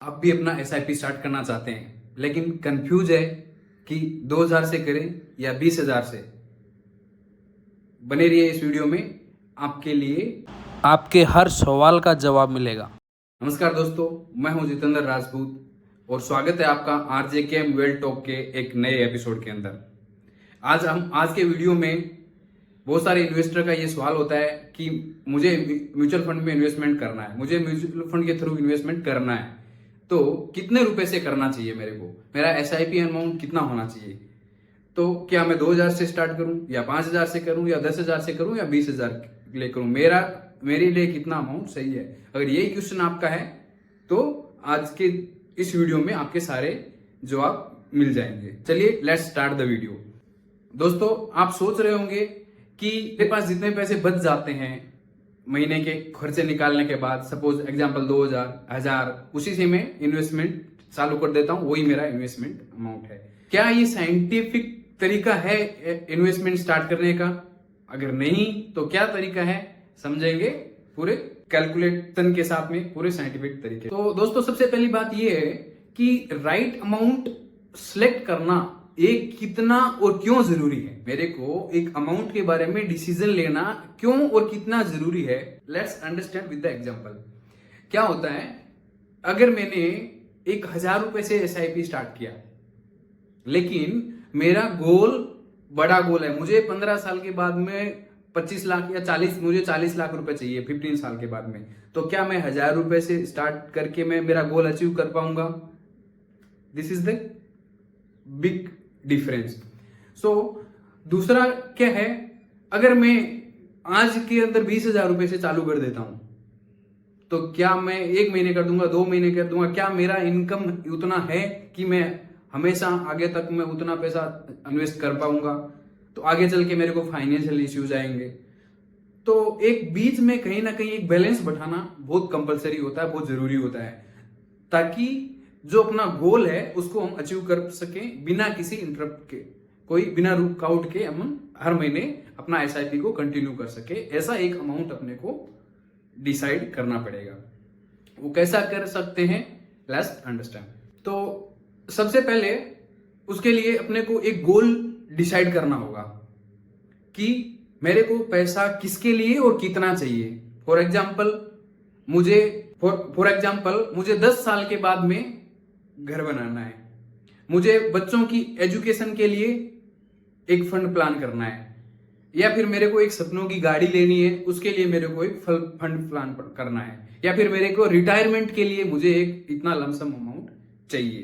आप भी अपना एसआईपी स्टार्ट करना चाहते हैं लेकिन कंफ्यूज है कि 2000 से करें या 20,000 से। बने रहिए इस वीडियो में, आपके लिए आपके हर सवाल का जवाब मिलेगा। नमस्कार दोस्तों, मैं हूं जितेंद्र राजपूत और स्वागत है आपका आरजे के वेल्थ टॉक के एक नए एपिसोड के अंदर। आज के वीडियो में बहुत सारे इन्वेस्टर का ये सवाल होता है कि मुझे म्यूचुअल फंड में इन्वेस्टमेंट करना है, मुझे म्यूचुअल फंड के थ्रू इन्वेस्टमेंट करना है, तो कितने रुपए से करना चाहिए मेरे को, मेरा एसआईपी अमाउंट कितना होना चाहिए। तो क्या मैं 2000 से स्टार्ट करूं या 5000 से करूं या 10,000 से करूं या 20,000 ले करूं, मेरे लिए कितना अमाउंट सही है। अगर यही क्वेश्चन आपका है तो आज के इस वीडियो में आपके सारे जवाब मिल जाएंगे। चलिए लेट्स स्टार्ट द वीडियो। दोस्तों, आप सोच रहे होंगे कि मेरे पास जितने पैसे बच जाते हैं महीने के खर्चे निकालने के बाद, सपोज एग्जांपल 2000 उसी से मैं इन्वेस्टमेंट चालू कर देता हूं, वही मेरा इन्वेस्टमेंट अमाउंट है। क्या ये साइंटिफिक तरीका है इन्वेस्टमेंट स्टार्ट करने का? अगर नहीं तो क्या तरीका है, समझेंगे पूरे कैलकुलेशन के साथ में, पूरे साइंटिफिक तरीके। तो दोस्तों, सबसे पहली बात ये है कि राइट अमाउंट सिलेक्ट करना एक कितना और क्यों जरूरी है। मेरे को एक अमाउंट के बारे में डिसीजन लेना क्यों और कितना जरूरी है, let's understand with the example. क्या होता है, अगर मैंने 1,000 रुपए से एसआईपी स्टार्ट किया लेकिन मेरा गोल बड़ा गोल है, मुझे 15 साल के बाद में 25 लाख या 40 लाख रुपए चाहिए 15 साल के बाद में, तो क्या मैं 1,000 रुपए से स्टार्ट करके मैं मेरा गोल अचीव कर पाऊंगा? This is the big difference. So दूसरा क्या है, अगर मैं आज के अंदर 20,000 रुपए से चालू कर देता हूं तो क्या मैं 1 महीने कर दूंगा, 2 महीने कर दूंगा, क्या मेरा इनकम उतना है कि मैं हमेशा आगे तक मैं उतना पैसा इन्वेस्ट कर पाऊंगा? तो आगे चल के मेरे को फाइनेंशियल इश्यूज आएंगे। तो एक बीच में कहीं ना कहीं एक बैलेंस बैठाना बहुत कंपलसरी होता है, बहुत जरूरी होता है, ताकि जो अपना गोल है उसको हम अचीव कर सकें बिना किसी इंटरप्ट के, कोई बिना रुकावट के हम हर महीने अपना एसआईपी को कंटिन्यू कर सके। ऐसा एक अमाउंट अपने को डिसाइड करना पड़ेगा। वो कैसा कर सकते हैं, लेट्स अंडरस्टैंड। तो सबसे पहले उसके लिए अपने को एक गोल डिसाइड करना होगा कि मेरे को पैसा किसके लिए और कितना चाहिए। फॉर एग्जाम्पल मुझे 10 साल के बाद में घर बनाना है, मुझे बच्चों की एजुकेशन के लिए एक फंड प्लान करना है, या फिर मेरे को एक सपनों की गाड़ी लेनी है, उसके लिए मेरे को एक फंड प्लान करना है, या फिर मेरे को रिटायरमेंट के लिए मुझे एक इतना लमसम अमाउंट चाहिए।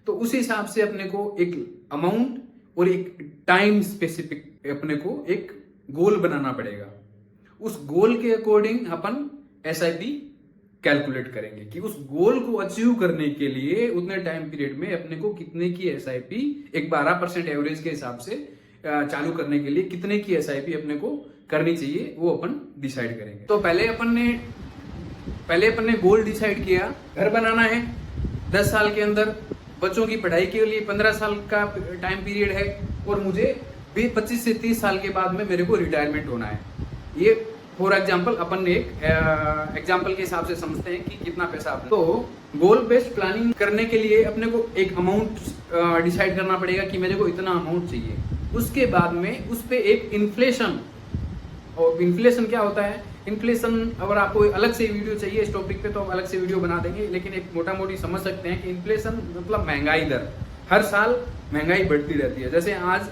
तो उस हिसाब से अपने को एक अमाउंट और एक टाइम स्पेसिफिक अपने को एक गोल बनाना पड़ेगा। उस गोल के अकॉर्डिंग अपन एसआईपी कैलकुलेट करेंगे कि उस गोल को अचीव करने के लिए उतने टाइम पीरियड में अपने को कितने की एसआईपी, एक 12% एवरेज के हिसाब से चालू करने के लिए कितने की एसआईपी अपने को करनी चाहिए, वो अपन डिसाइड करेंगे। तो पहले अपन ने गोल डिसाइड किया, घर बनाना है 10 साल के अंदर, बच्चों की पढ़ाई के लिए 15 साल का टाइम पीरियड है, और मुझे 25 से 30 साल के बाद में मेरे को रिटायरमेंट होना है। ये फॉर एग्जाम्पल अपन ने एक एग्जाम्पल के हिसाब से समझते हैं कि कितना पैसा अपने। तो गोल बेस्ड प्लानिंग करने के लिए अपने को एक अमाउंट डिसाइड करना पड़ेगा कि मेरे को इतना अमाउंट चाहिए। उसके बाद में उस पे एक इन्फ्लेशन, और इन्फ्लेशन क्या होता है, इन्फ्लेशन अगर आपको अलग से वीडियो चाहिए इस टॉपिक पे तो हम अलग से वीडियो बना देंगे, लेकिन एक मोटा मोटी समझ सकते हैं कि इन्फ्लेशन मतलब महंगाई दर। हर साल महंगाई बढ़ती रहती है। जैसे आज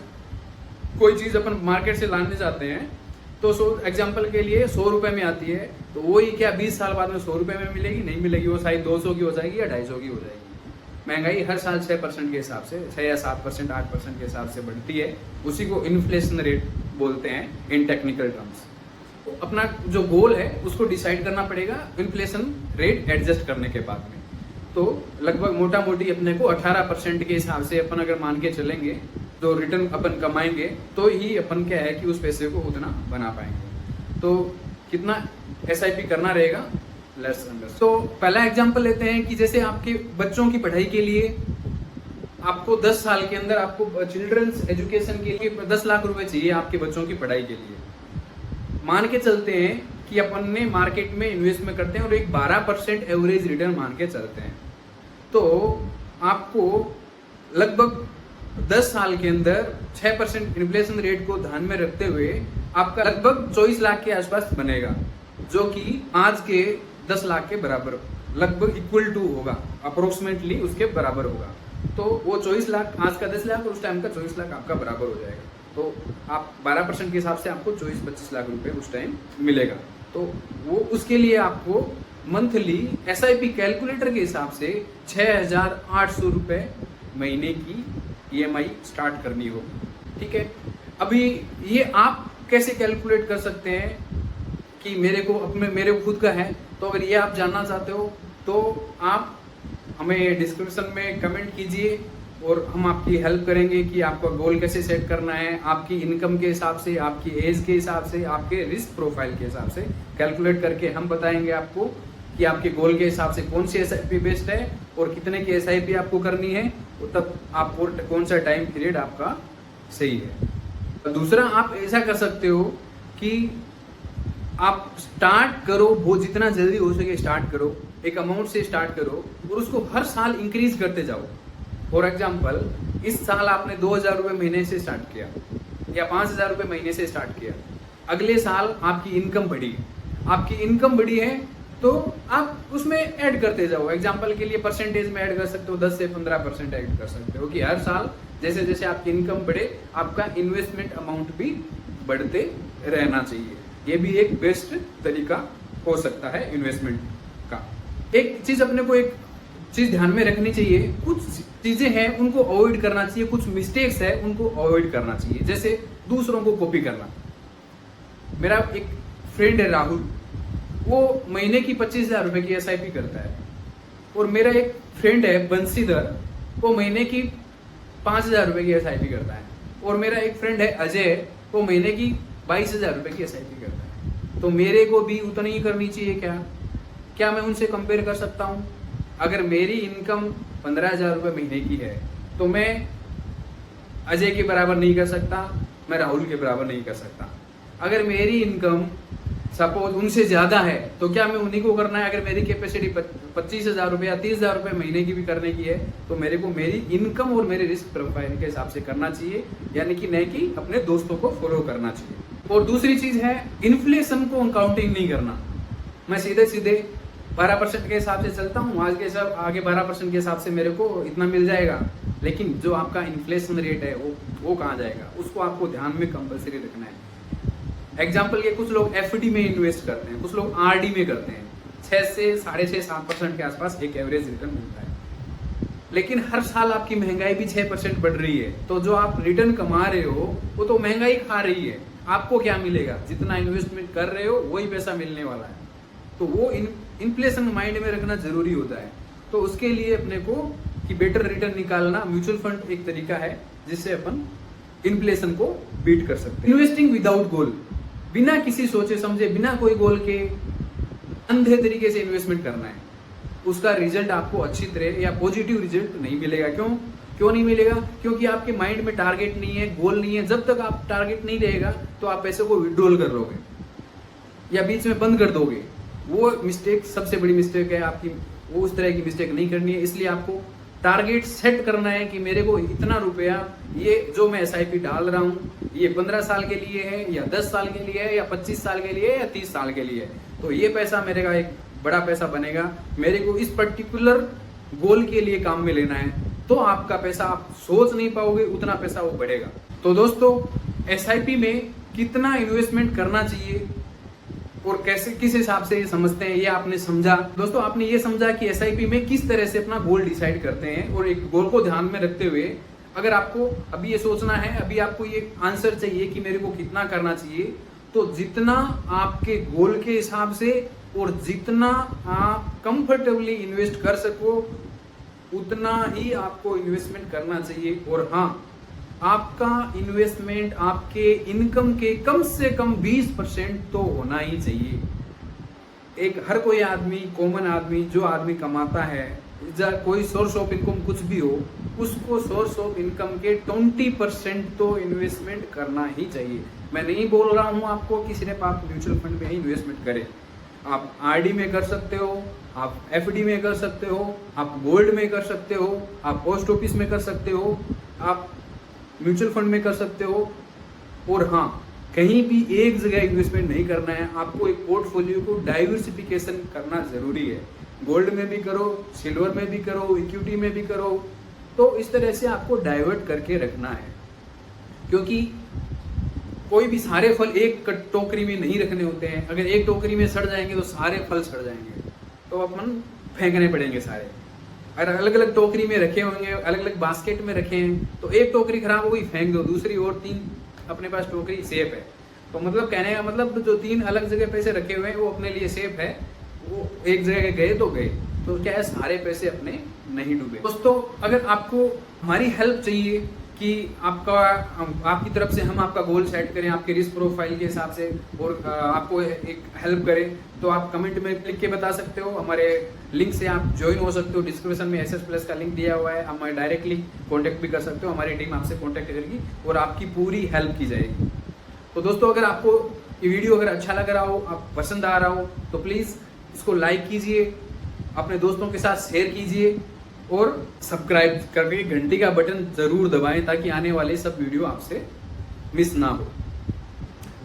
कोई चीज अपन मार्केट से लाने जाते हैं तो एग्जाम्पल के लिए 100 रुपए में आती है, तो वही क्या 20 साल बाद में 100 रुपए में मिलेगी? नहीं मिलेगी, वो शायद 200 की हो जाएगी या 250 की हो जाएगी। महंगाई हर साल 6% के हिसाब से, 6 या 7%, 8% के हिसाब से बढ़ती है। उसी को इन्फ्लेशन रेट बोलते हैं इन टेक्निकल टर्म्स। तो अपना जो गोल है उसको डिसाइड करना पड़ेगा इन्फ्लेशन रेट एडजस्ट करने के बाद में। तो लगभग मोटा मोटी अपने को 18% के हिसाब से अपन अगर मान के चलेंगे तो रिटर्न अपन कमाएंगे, तो ही अपन क्या है कि उस पैसे को उतना बना पाएंगे। तो कितना एसआईपी करना रहेगा, लेट्स अंडरस्टैंड। तो पहला एग्जांपल लेते हैं कि जैसे आपके बच्चों की पढ़ाई के लिए आपको 10 साल के अंदर आपको चिल्ड्रंस एजुकेशन के लिए 10 लाख रुपए चाहिए आपके बच्चों की पढ़ाई के लिए। मान के चलते हैं कि अपन ने मार्केट में इन्वेस्टमेंट करते हैं और एक 12% एवरेज रिटर्न मान के चलते हैं। तो आपको लगभग 10 साल के अंदर 6% इन्फ्लेशन रेट को ध्यान में रखते हुए आपका लगभग 24 लाख के आसपास बनेगा, जो कि आज के 10 लाख के बराबर लगभग इक्वल टू होगा, अप्रोक्सीमेटली उसके बराबर होगा। तो वो 24 लाख आज का 10 लाख और उस टाइम का 24 लाख आपका बराबर हो जाएगा। तो आप 12% के हिसाब से आपको 24-25 लाख रुपए उस टाइम मिलेगा। तो वो उसके लिए आपको मंथली SIP कैलकुलेटर के हिसाब से 6,800 रुपए महीने की EMI स्टार्ट करनी होगी। ठीक है, अभी ये आप कैसे कैलकुलेट कर सकते हैं कि मेरे को खुद का है, तो अगर ये आप जानना चाहते हो तो आप हमें डिस्क्रिप्शन में कमेंट कीजिए और हम आपकी हेल्प करेंगे कि आपका गोल कैसे सेट करना है, आपकी इनकम के हिसाब से, आपकी एज के हिसाब से, आपके रिस्क प्रोफाइल के हिसाब से कैलकुलेट करके हम बताएंगे आपको कि आपके गोल के हिसाब से कौन सी SIP बेस्ट है और कितने की SIP आपको करनी है, और तब आपको कौन सा टाइम पीरियड आपका सही है। दूसरा, आप ऐसा कर सकते हो कि आप स्टार्ट करो, वो जितना जल्दी हो सके स्टार्ट करो, एक अमाउंट से स्टार्ट करो और उसको हर साल इंक्रीज करते जाओ। फॉर एग्जाम्पल, इस साल आपने 2,000 रुपये महीने से स्टार्ट किया या 5,000 रुपये महीने से स्टार्ट किया, अगले साल आपकी इनकम बढ़ी, आपकी इनकम बढ़ी है तो आप उसमें ऐड करते जाओ। एग्जाम्पल के लिए परसेंटेज में ऐड कर सकते हो, 10 से 15% ऐड कर सकते हो कि हर साल जैसे जैसे आपकी इनकम बढ़े आपका इन्वेस्टमेंट अमाउंट भी बढ़ते रहना चाहिए। ये भी एक बेस्ट तरीका हो सकता है इन्वेस्टमेंट का। एक चीज ध्यान में रखनी चाहिए, कुछ चीजें हैं उनको अवॉइड करना चाहिए, कुछ मिस्टेक्स है उनको अवॉइड करना चाहिए, जैसे दूसरों को कॉपी करना। मेरा एक फ्रेंड है राहुल, वो महीने की 25,000 रुपए की SIP करता है, और मेरा एक फ्रेंड है बंसीधर, वो महीने की 5,000 रुपए की SIP करता है, और मेरा एक फ्रेंड है अजय, वो महीने की 22,000 रुपए की SIP करता है। तो मेरे को भी उतनी ही करनी चाहिए क्या मैं उनसे कंपेयर कर सकता हूं? अगर मेरी इनकम 15,000 रुपये महीने की है तो मैं अजय के बराबर नहीं कर सकता, मैं राहुल के बराबर नहीं कर सकता। अगर मेरी इनकम सपोज उनसे ज्यादा है तो क्या मैं उन्हीं को करना है? अगर मेरी कैपेसिटी 25,000 रुपये या 30,000 रुपये महीने की भी करने की है तो मेरे को मेरी इनकम और मेरे रिस्क प्रोफाइल के हिसाब से करना चाहिए, यानी कि नहीं कि अपने दोस्तों को फॉलो करना चाहिए। और दूसरी चीज है, इन्फ्लेशन को काउंटिंग नहीं करना। मैं सीधे 12% के हिसाब से चलता हूँ, आगे 12% के हिसाब से मेरे को इतना मिल जाएगा, लेकिन जो आपका इन्फ्लेशन रेट है वो कहाँ जाएगा, उसको आपको ध्यान में कंपलसरी रखना है। एग्जाम्पल के कुछ लोग FD में इन्वेस्ट करते हैं, कुछ लोग RD में करते हैं, 6 से 6.5-7% के आसपास एक एवरेज रिटर्न मिलता है। लेकिन हर साल आपकी महंगाई भी 6% बढ़ रही है, तो जो आप रिटर्न कमा रहे हो वो तो महंगाई खा रही है। आपको क्या मिलेगा? जितना इन्वेस्टमेंट कर रहे हो वही पैसा मिलने वाला है। तो वो इन्फ्लेशन माइंड में रखना जरूरी होता है। तो उसके लिए अपने को कि बेटर रिटर्न निकालना, म्यूचुअल फंड एक तरीका है जिससे अपन इन्फ्लेशन को बीट कर सकते हैं। इन्वेस्टिंग विदाउट गोल, बिना किसी सोचे समझे, बिना कोई गोल के अंधे तरीके से इन्वेस्टमेंट करना है, उसका रिजल्ट आपको अच्छी तरह या पॉजिटिव रिजल्ट नहीं मिलेगा। क्यों नहीं मिलेगा? क्योंकि आपके माइंड में टारगेट नहीं है, गोल नहीं है। जब तक आप टारगेट नहीं रहेगा तो आप पैसे को विड्रॉल कर लोगे या बीच में बंद कर दोगे। वो मिस्टेक सबसे बड़ी मिस्टेक है आपकी, वो उस तरह की मिस्टेक नहीं करनी है। इसलिए आपको टारगेट सेट करना है कि मेरे को इतना रुपया, ये जो मैं SIP डाल रहा हूँ ये 15 साल के लिए है या 10 साल के लिए है या 25 साल के लिए है या 30 साल के लिए है, तो ये पैसा मेरे का एक बड़ा पैसा बनेगा। मेरे को इस पर्टिकुलर गोल के लिए काम में लेना है, तो आपका पैसा आप सोच नहीं पाओगे, उतना पैसा वो बढ़ेगा। तो दोस्तों, SIP में कितना इन्वेस्टमेंट करना चाहिए और कैसे, किस हिसाब से ये समझते हैं, ये आपने समझा। दोस्तों, आपने ये समझा कि SIP में किस तरह से अपना गोल डिसाइड करते हैं, और एक गोल को ध्यान में रखते हुए अगर आपको अभी ये सोचना है, अभी आपको ये आंसर चाहिए कि मेरे को कितना करना चाहिए, तो जितना आपके गोल के हिसाब से और जितना आप कंफर्टेबली इन्वेस्ट कर सको उतना ही आपको इन्वेस्टमेंट करना चाहिए। और हाँ, आपका इन्वेस्टमेंट आपके इनकम के कम से कम 20% तो होना ही चाहिए। एक हर कोई आदमी, कॉमन आदमी, जो आदमी कमाता है, कोई सोर्स ऑफ इनकम कुछ भी हो, उसको सोर्स ऑफ इनकम के 20% तो इन्वेस्टमेंट करना ही चाहिए। मैं नहीं बोल रहा हूं आपको कि सिर्फ आप म्यूचुअल फंड में ही इन्वेस्टमेंट करें, आप RD में कर सकते हो, आप एफडी में कर सकते हो, आप गोल्ड में कर सकते हो, आप पोस्ट ऑफिस में कर सकते हो, आप म्यूचुअल फंड में कर सकते हो। और हाँ, कहीं भी एक जगह इन्वेस्टमेंट नहीं करना है, आपको एक पोर्टफोलियो को डाइवर्सिफिकेशन करना जरूरी है। गोल्ड में भी करो, सिल्वर में भी करो, इक्विटी में भी करो, तो इस तरह से आपको डाइवर्ट करके रखना है। क्योंकि कोई भी सारे फल एक टोकरी में नहीं रखने होते हैं। अगर एक टोकरी में सड़ जाएंगे तो सारे फल सड़ जाएंगे, तो अपन फेंकने पड़ेंगे सारे। अगर अलग अलग टोकरी में रखे होंगे, अलग अलग बास्केट में रखे हैं, तो एक टोकरी खराब हो गई फेंक दो, दूसरी और 3 अपने पास टोकरी सेफ है। तो मतलब कहने का मतलब जो 3 अलग जगह पैसे रखे हुए हैं वो अपने लिए सेफ है, वो एक जगह गए तो गए, तो क्या है सारे पैसे अपने नहीं डूबे। दोस्तों, अगर आपको हमारी हेल्प चाहिए कि आपकी तरफ से हम आपका गोल सेट करें आपके रिस्क प्रोफाइल के हिसाब से, और आपको एक हेल्प करें, तो आप कमेंट में लिख के बता सकते हो। हमारे लिंक से आप ज्वाइन हो सकते हो। डिस्क्रिप्शन में SS+ का लिंक दिया हुआ है, हमारे डायरेक्टली कॉन्टेक्ट भी कर सकते हो। हमारी टीम आपसे कॉन्टेक्ट करेगी और आपकी पूरी हेल्प की जाएगी। तो दोस्तों, अगर आपको ये वीडियो अगर अच्छा लग रहा हो, आप पसंद आ रहा हो, तो प्लीज़ इसको लाइक कीजिए, अपने दोस्तों के साथ शेयर कीजिए और सब्सक्राइब करके घंटी का बटन जरूर दबाएं, ताकि आने वाले सब वीडियो आपसे मिस ना हो।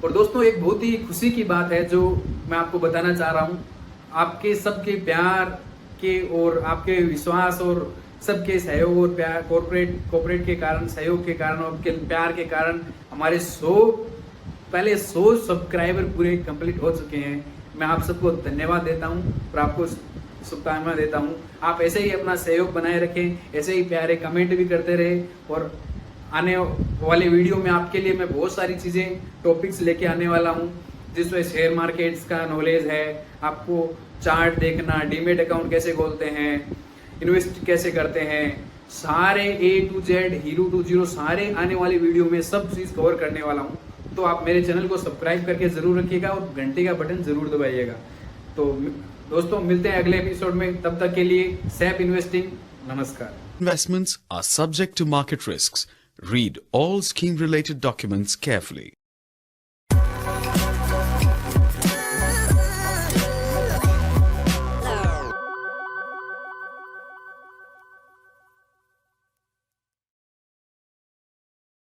और दोस्तों, एक बहुत ही खुशी की बात है जो मैं आपको बताना चाह रहा हूं। आपके सबके प्यार के और आपके विश्वास और सबके सहयोग और प्यार, कॉर्पोरेट के कारण, सहयोग के कारण, आपके प्यार के कारण हमारे 100 सब्सक्राइबर पूरे कंप्लीट हो चुके हैं। मैं आप सबको धन्यवाद देता हूं और आपको शुभकामनाएं देता हूं। आप ऐसे ही अपना सहयोग बनाए रखें, ऐसे ही प्यारे कमेंट भी करते रहे। और आने वाले वीडियो में आपके लिए मैं बहुत सारी चीज़ें, टॉपिक्स लेके आने वाला हूं, जिसमें शेयर मार्केट्स का नॉलेज है, आपको चार्ट देखना, डीमेट अकाउंट कैसे खोलते हैं, इन्वेस्ट कैसे करते हैं, सारे A to Z, hero to zero, सारे आने वाले वीडियो में सब चीज़ कवर करने वाला हूँ। तो आप मेरे चैनल को सब्सक्राइब करके ज़रूर रखिएगा और घंटे का बटन ज़रूर दबाइएगा। तो दोस्तों, मिलते हैं अगले एपिसोड में, तब तक के लिए सेफ इन्वेस्टिंग। नमस्कार। Investments are subject to market risks. Read all scheme related documents carefully.